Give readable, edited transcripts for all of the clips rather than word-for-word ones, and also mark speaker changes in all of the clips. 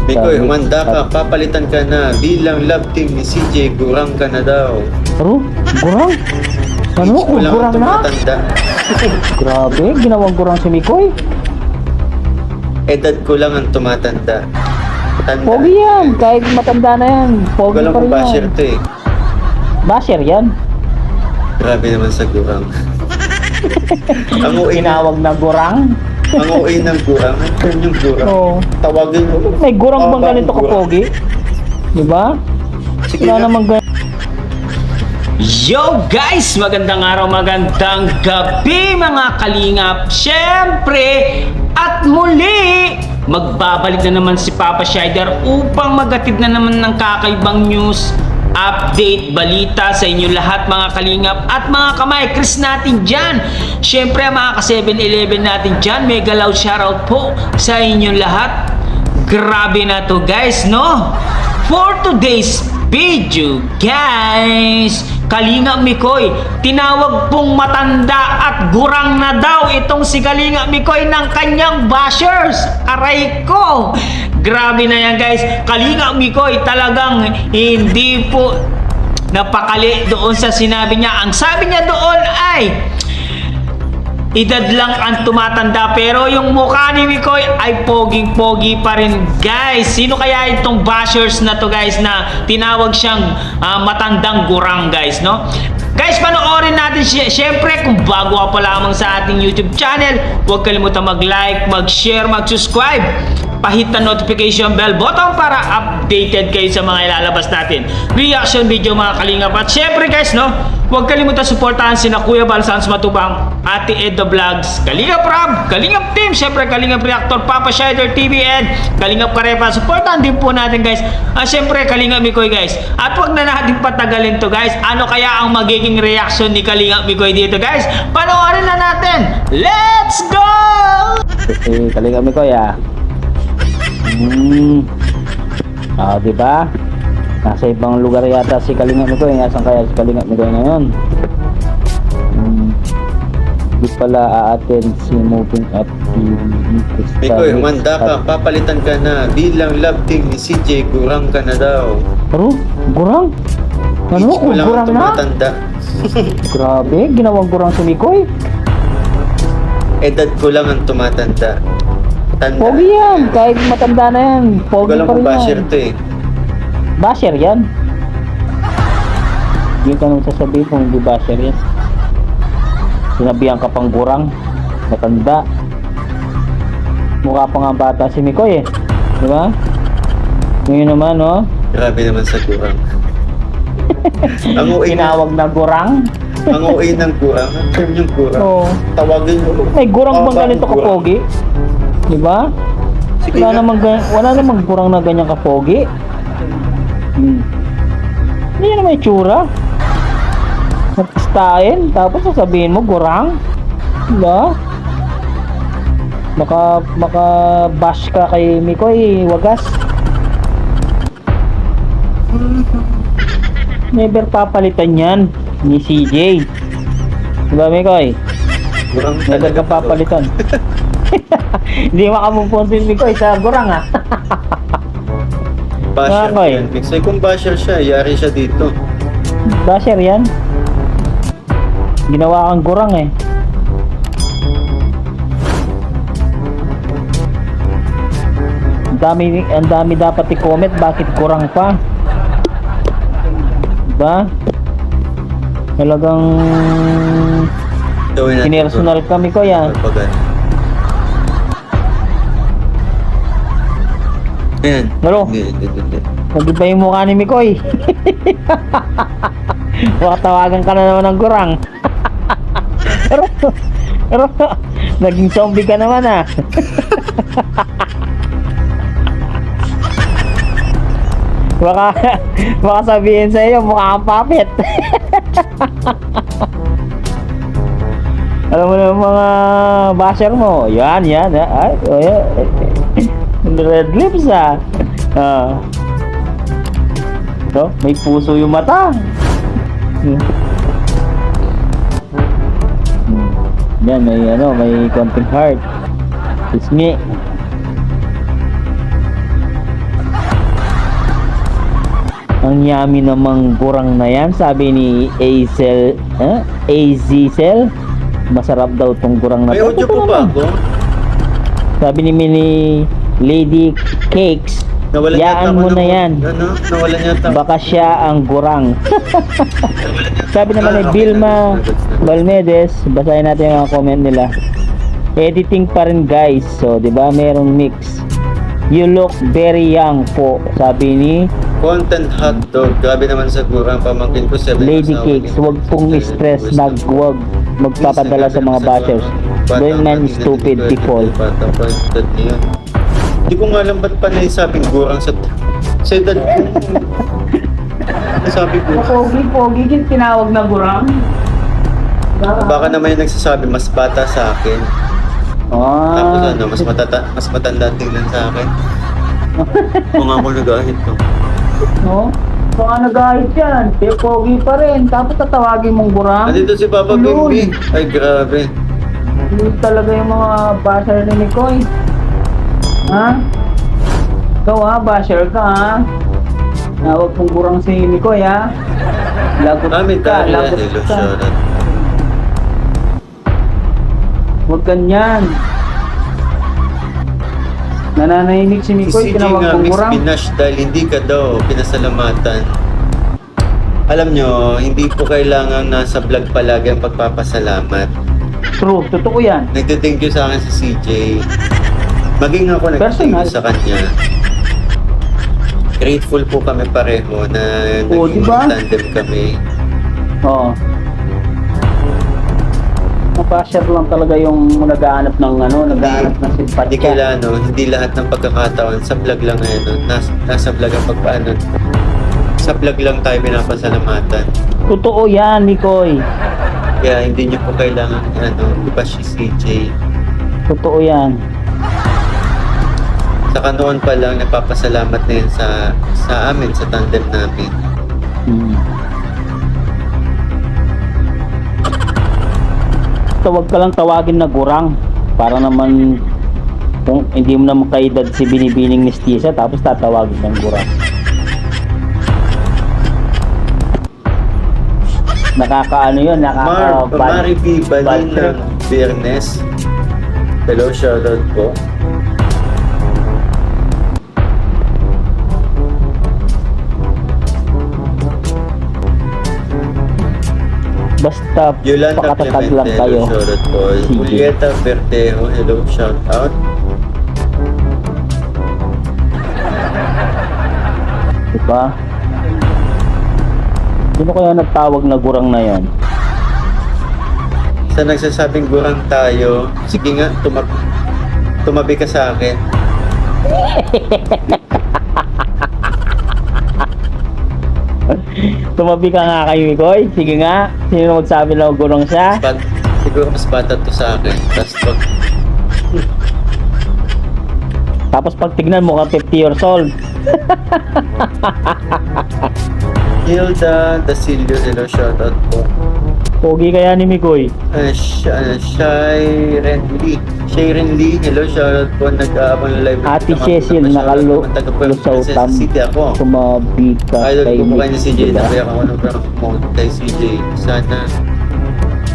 Speaker 1: Mikoy, humanda ka, papalitan ka na. Bilang love team ni CJ, gurang ka na daw.
Speaker 2: Pero, gurang? Ano?
Speaker 1: Age mo lang ang
Speaker 2: Gurang na?
Speaker 1: tumatanda.
Speaker 2: Grabe, ginawang gurang si Mikoy.
Speaker 1: Edad ko lang ang tumatanda. Tanda.
Speaker 2: Pogi yan, kahit matanda na yan. Pogi
Speaker 1: Walang
Speaker 2: pa rin
Speaker 1: basher
Speaker 2: yan.
Speaker 1: to eh.
Speaker 2: Basher yan.
Speaker 1: Grabe naman sa gurang. Ang uwi na,
Speaker 2: Tinawag na gurang.
Speaker 1: ang uwi ng gurang. Ang term yung gurang.
Speaker 2: Oo.
Speaker 1: Tawagin mo.
Speaker 2: May gurang bang
Speaker 1: Bakit
Speaker 2: ganito ka
Speaker 1: gurang?
Speaker 2: pogi? Diba?
Speaker 1: Sige
Speaker 2: Wala
Speaker 1: na.
Speaker 2: namang ganito.
Speaker 3: Yo guys! Magandang araw, magandang gabi mga kalingap. Siyempre, at muli, magbabalik na naman si Papa Shider upang magatid na naman ng kakaibang news, update, balita sa inyo lahat mga kalingap at mga kamay Chris natin dyan. Siyempre mga ka 7-Eleven natin dyan, mega loud shoutout po sa inyo lahat. Grabe na to guys, no? For today's video guys, Kalinga Mikoy, tinawag pong matanda at gurang na daw itong si Kalinga Mikoy ng kanyang bashers. Aray ko! Grabe na yan guys. Kalinga Mikoy talagang hindi po napakali doon sa sinabi niya. Ang sabi niya doon ay edad lang ang tumatanda, pero yung mukha ni Mikoy ay poging-pogi pa rin guys. Sino kaya itong bashers na to guys na tinawag siyang matandang gurang guys, no? Guys, panoorin natin siya. Siyempre, kung bago ka pa lamang sa ating YouTube channel, huwag kalimutan mag-like, mag-share, mag-subscribe. Pahit na notification bell button para updated kayo sa mga ilalabas natin reaction video mga kalingap. At syempre guys, no, huwag kalimutan suportahan sina Kuya Bal Sans Matubang, Ate Ed The Vlogs, Kalingap Rob, Kalingap Team, syempre Kalingap Reactor, Papa Shider TV, and Kalingap Karepa. Suportahan din po natin guys. At syempre Kalingap Mikoy guys. At huwag na natin patagalin to guys. Ano kaya ang magiging reaction ni Kalingap Mikoy dito guys? Panoorin na natin. Let's go!
Speaker 2: Kalinga Mikoy ah. Diba? Nasa ibang lugar yata si Kalinga Mikoy. Nasaan kaya si Kalinga Mikoy ngayon? Di pala a-attend si Moving Up TV.
Speaker 1: Mikoy, humanda ka, papalitan ka na. Bilang love team ni CJ, gurang ka na daw.
Speaker 2: Pero, gurang? Ano?
Speaker 1: Age mo lang ang
Speaker 2: Gurang na?
Speaker 1: tumatanda.
Speaker 2: Grabe, ginawang gurang si Mikoy.
Speaker 1: Edad ko lang ang tumatanda. Tanda.
Speaker 2: Pogi yan, kahit matanda na yan. Pogi
Speaker 1: Walang
Speaker 2: pa rin
Speaker 1: basher
Speaker 2: yan.
Speaker 1: to eh.
Speaker 2: Basher yan. Hindi ka nang sasabihin kung hindi basher yan. Sinabihan ka pang gurang, matanda. Mukha pa nga bata si Mikoy eh. Di ba? Ngayon naman, no?
Speaker 1: Grabe naman sa gurang. Ang uwi na,
Speaker 2: Tinawag na gurang.
Speaker 1: ang uwi ng gurang. Ang term yung gurang.
Speaker 2: Oo.
Speaker 1: Tawagin mo.
Speaker 2: May gurang bang
Speaker 1: Bakit
Speaker 2: ganito
Speaker 1: gurang?
Speaker 2: kapogi? Di ba?
Speaker 1: Sige
Speaker 2: Wala
Speaker 1: na.
Speaker 2: namang gurang na ganyan kapogi. Hindi yan may tsura. Nag-style, tapos sasabihin mo gurang. Diba? Maka bash ka kay Mikoy, wagas. Never papalitan yan ni CJ. Diba Mikoy?
Speaker 1: Gurang
Speaker 2: Never
Speaker 1: talaga
Speaker 2: ka
Speaker 1: to.
Speaker 2: papalitan. Hindi makamupon si Mikoy sa gurang ah.
Speaker 1: Basher
Speaker 2: Bakit?
Speaker 1: yan. Mixoy, kung basher siya, yari siya dito.
Speaker 2: Basher yan. Ginawa kang gurang eh. Ang dami dapat i-comment bakit gurang pa. Diba? Talagang
Speaker 1: Gawin natin.
Speaker 2: pinersonal kami ko yan.
Speaker 1: Pagpagano. Ayan.
Speaker 2: Ano?
Speaker 1: Hindi.
Speaker 2: Nag-iba yung mukha ni Mikoy. Baka tawagan ka na naman ng gurang. pero naging zombie ka naman ah. baka sabihin sa iyo mukha kang puppet. Alam mo na yung mga basher mo. Yan. Ay, red lips ah. So, may puso yung mata. Yan, may konting heart. Pisngi. Ang yummy namang gurang na yan, sabi ni AZCell. Masarap daw tong gurang na
Speaker 1: May
Speaker 2: to.
Speaker 1: audio
Speaker 2: Totoo
Speaker 1: po ba
Speaker 2: naman.
Speaker 1: ako?
Speaker 2: Sabi ni Mini Lady Cakes,
Speaker 1: Nawalan yata
Speaker 2: yaan
Speaker 1: ako
Speaker 2: mo
Speaker 1: ng-
Speaker 2: na yan.
Speaker 1: Ano? Nawalan yata ako.
Speaker 2: Baka siya ang gurang. Sabi naman ni Vilma Balmedes, basahin natin yung mga comment nila. Editing pa rin guys. So, 'di ba? Merong mix. You look very young po, sabi ni
Speaker 1: Content hotdog. Grabe naman sa gurang pamangkin ko. 7
Speaker 2: Lady Cakes. Huwag pong stress, huwag magpapadala sa mga bashers. Don't man stupid people.
Speaker 1: Bata pa yung edad niya. Hindi ko nga alam ba't pa naisabing gurang sa edad ko. Nasabi ko.
Speaker 3: Pogi, yung tinawag na gurang.
Speaker 1: Baka naman yung nagsasabi mas bata sa akin. Tapos ano, mas matanda tingnan sa akin. Kung ako nag-ahit to.
Speaker 2: No? Baka nag-ahit yan. Pero pogi pa rin. Tapos tatawagin mong gurang.
Speaker 1: Nandito si Papa
Speaker 2: Ayun.
Speaker 1: Bimbi. Ay, grabe.
Speaker 2: Yun talaga yung mga basher ni Mikoy. Ha? Ikaw ha, basher ka ha. Huwag pong gurang si Mikoy ha. Lagot
Speaker 1: Kami
Speaker 2: ka,
Speaker 1: tayo
Speaker 2: lagot
Speaker 1: yan,
Speaker 2: ka.
Speaker 1: ilusyonan.
Speaker 2: Huwag ganyan. Nananahimik si
Speaker 1: Si
Speaker 2: Mikoy,
Speaker 1: CJ
Speaker 2: tinawag
Speaker 1: nga,
Speaker 2: pong
Speaker 1: Miss
Speaker 2: gurang.
Speaker 1: Pinash, dahil hindi ka daw pinasalamatan. Alam nyo, hindi po kailangan nasa vlog palagi ang pagpapasalamat.
Speaker 2: True, totoo yan.
Speaker 1: Nagte-thank you sa akin si CJ. Maging ako nagte-thank
Speaker 2: Personal.
Speaker 1: you sa kanya. Grateful po kami pareho na
Speaker 2: Oo,
Speaker 1: naging
Speaker 2: diba?
Speaker 1: tandem kami.
Speaker 2: Oo. Napasher lang talaga yung naghahanap ng naghahanap ng
Speaker 1: Hindi
Speaker 2: simpatika.
Speaker 1: kailangan, no? Hindi lahat ng pagkakataon sa vlog lang ngayon, no? Nasa vlog ang pagpaano. Sa vlog lang tayo pinapasalamatan.
Speaker 2: Totoo yan, Mikoy.
Speaker 1: Kaya hindi nyo po kailangan, iba si CJ.
Speaker 2: Totoo yan.
Speaker 1: Saka noon pa lang, napapasalamat na yun sa amin, sa tandem namin.
Speaker 2: Hmm. Huwag ka lang tawagin na gurang. Para naman, kung hindi mo naman kaedad si Binibining Mestiza, tapos tatawagin ng gurang. Nakakaano yun,
Speaker 1: Mari B. Balin ng Biernes. Hello, shoutout po.
Speaker 2: Basta
Speaker 1: Yolanda
Speaker 2: pakatatag lang
Speaker 1: Clemente,
Speaker 2: kayo.
Speaker 1: hello, shoutout po.
Speaker 2: Sige.
Speaker 1: Julieta Vertejo, hello, shoutout.
Speaker 2: Diba? Sino kaya nagtawag na gurang na yon?
Speaker 1: Sa nagsasabing gurang tayo, sige nga, tumabi ka sa akin.
Speaker 2: Tumabi ka nga kay Mikoy. Sige nga. Sino magsabi na gurang siya?
Speaker 1: Siguro mas bata to sa akin.
Speaker 2: Tapos pag tignan mo ka 50 years old.
Speaker 1: Hilda Dasilio, hello, shoutout po.
Speaker 2: Pogi kaya ni Mikoy.
Speaker 1: Shairen Lee, hello, shoutout po. Nag-aabang live.
Speaker 2: Ate Cecil, nakalusaw tam.
Speaker 1: City ako.
Speaker 2: Tumabi ka
Speaker 1: Idol
Speaker 2: kay
Speaker 1: ko po kayo ni CJ.
Speaker 2: Diba?
Speaker 1: Nabayak ako ng promote kay CJ. Sana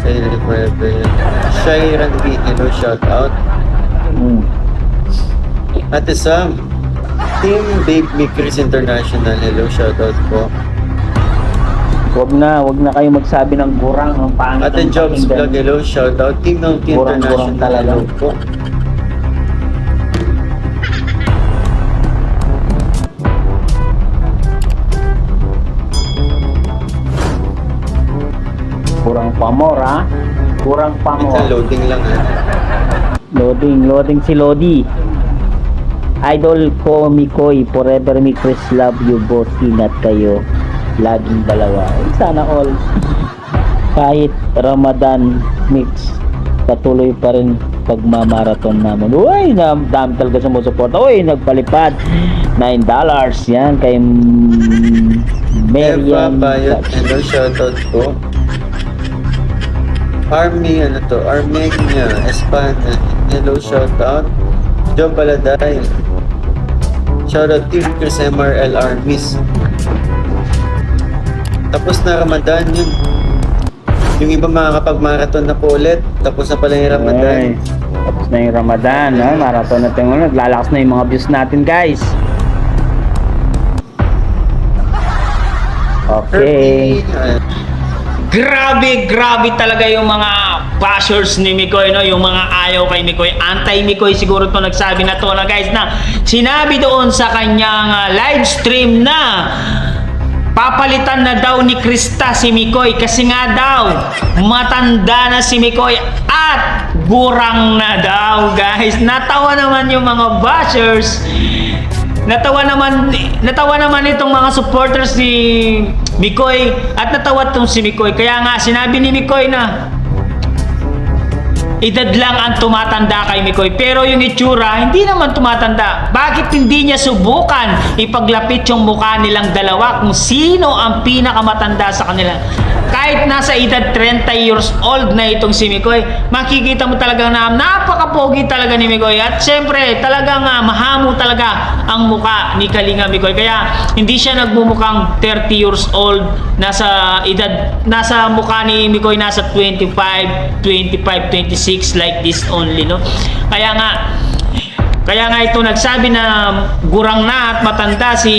Speaker 1: kayo na rin forever. Shairen Lee, hello, shoutout.
Speaker 2: Hmm.
Speaker 1: Ate Sam, Team Babe Me Chris International, hello, shoutout po.
Speaker 2: Wag na kayo magsabi ng gurang ng pangit.
Speaker 1: Ate
Speaker 2: ng
Speaker 1: Jobs
Speaker 2: pakinggan.
Speaker 1: Vlog, hello, shoutout. Team Naughty
Speaker 2: Gurang-gurang
Speaker 1: International,
Speaker 2: talaga.
Speaker 1: hello po.
Speaker 2: Kurang pamor ha. Kurang pamor.
Speaker 1: Minsan loading lang ha.
Speaker 2: Loading si Lodi. Idol ko Mikoy, forever mi Chris, love you both, ingat kayo laging dalawa. Sana all. Kahit Ramadan mix, patuloy pa rin pagmamarathon namin. Uy, dami talaga sumusuporta. Uy, nagpalipad $9 yan kay
Speaker 1: Eva
Speaker 2: Marian.
Speaker 1: Bayot, hello, shoutout po. Armenia Espana, hello, shoutout. Joe Baladay, shoutout Team Chris MRL Armies. Tapos na Ramadan yun. Yung iba makakapag-marathon na po ulit. Tapos na pala yung Ramadan.
Speaker 2: Ay, tapos na yung Ramadan, no? Marathon natin ulit. Lalakas na yung mga views natin, guys. Okay.
Speaker 3: Grabe talaga yung mga bashers ni Mikoy, no? Yung mga ayaw kay Mikoy, anti-Mikoy siguro to nagsabi na to na guys, na sinabi doon sa kanyang live stream na papalitan na daw ni Krista si Mikoy kasi nga daw matanda na si Mikoy at gurang na daw, guys. Natawa naman yung mga bashers. Natawa naman itong mga supporters ni Mikoy at natawa itong si Mikoy. Kaya nga sinabi ni Mikoy na edad lang ang tumatanda kay Mikoy, pero yung itsura hindi naman tumatanda. Bakit hindi niya subukan ipaglapit yung mukha nilang dalawa kung sino ang pinakamatanda sa kanila? Kahit nasa edad 30 years old na itong si Mikoy, makikita mo talaga na napaka-pogi talaga ni Mikoy. At syempre, talagang mahamo talaga ang mukha ni Kalinga Mikoy. Kaya hindi siya nagmumukhang 30 years old. Nasa mukha ni Mikoy nasa 25, 26 like this only, no? Kaya nga ito nagsabi na gurang na at matanda si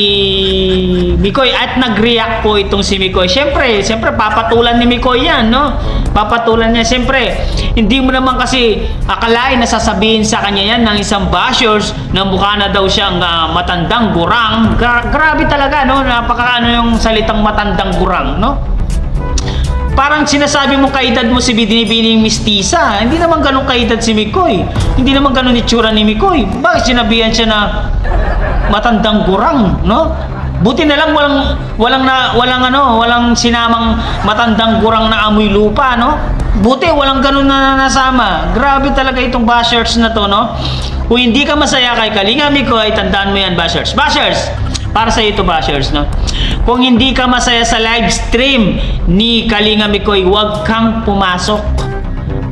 Speaker 3: Mikoy at nag-react po itong si Mikoy. Siyempre papatulan ni Mikoy yan, no? Papatulan niya. Siyempre, hindi mo naman kasi akalain na sasabihin sa kanya yan ng isang bashers na mukha na daw siyang matandang gurang. Grabe talaga, no? Napaka yung salitang matandang gurang, no? Parang sinasabi mo kaedad mo si Binibining Mistisa. Hindi naman ganun kaedad si Mikoy. Hindi naman ganun itsura ni Mikoy. Bakit sinabihan siya na matandang gurang, no? Buti na lang walang sinamang matandang gurang na amoy lupa, no? Buti walang ganun na nasama. Grabe talaga itong bashers na to, no? Kung hindi ka masaya kay Kalinga Mikoy, tandaan mo yan, bashers. Bashers! Para sa ito, bashers, no? Kung hindi ka masaya sa live stream ni Kalinga Mikoy, huwag kang pumasok.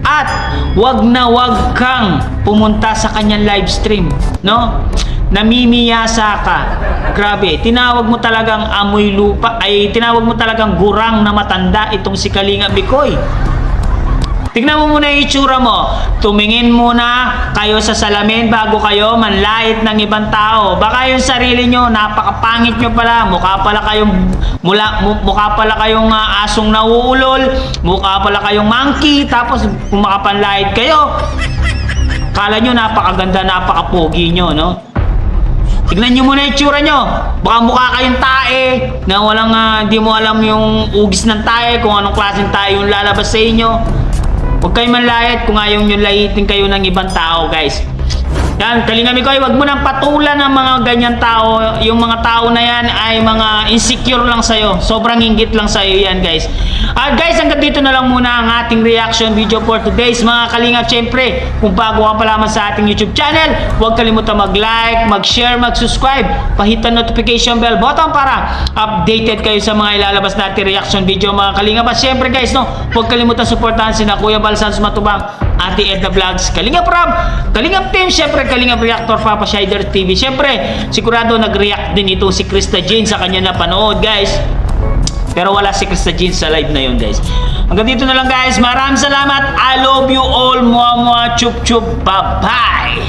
Speaker 3: At huwag kang pumunta sa kanyang live stream, no? Namimiyasa ka. Grabe, tinawag mo talagang amoy lupa, tinawag mo talagang gurang na matanda itong si Kalinga Mikoy. Tignan mo muna yung itsura mo. Tumingin muna kayo sa salamin bago kayo manlait ng ibang tao. Baka yung sarili nyo, napakapangit nyo pala. Mukha pala kayong asong nauulol. Mukha pala kayong monkey. Tapos kung makapanlait kayo, kala nyo napakaganda, napakapogi nyo, no? Tignan nyo muna yung itsura nyo. Baka mukha kayong tae na walang, di mo alam yung ugis ng tae, kung anong klaseng tae yung lalabas sa inyo. Huwag kayo manlayat kung ayaw nyo layitin kayo ng ibang tao, guys. Yan, Kalinga Mikoy, huwag mo nang patulan ng mga ganyan tao. Yung mga tao na yan ay mga insecure lang sa'yo. Sobrang inggit lang sa'yo yan, guys. At guys, hanggang dito na lang muna ang ating reaction video for today's mga Kalingap. Siyempre, kung bago ka pa lamang sa ating YouTube channel, huwag kalimutan mag-like, mag-share, mag-subscribe. Pahitan notification bell button para updated kayo sa mga ilalabas natin reaction video mga Kalingap. At siyempre guys, no, huwag kalimutan supportahan sina Kuya Balsans Matubang, Ate Edna Vlogs, Kalingap Rob, Kalingap Team, siyempre Kalingap Reactor, Papa Shider TV. Siyempre, sigurado nag-react din ito si Krista Jane sa kanya napanood, guys. Pero wala si Krista Jane sa live na yun, guys. Hanggang dito na lang, guys. Maraming salamat. I love you all. Mua mua chup chup. Bye-bye.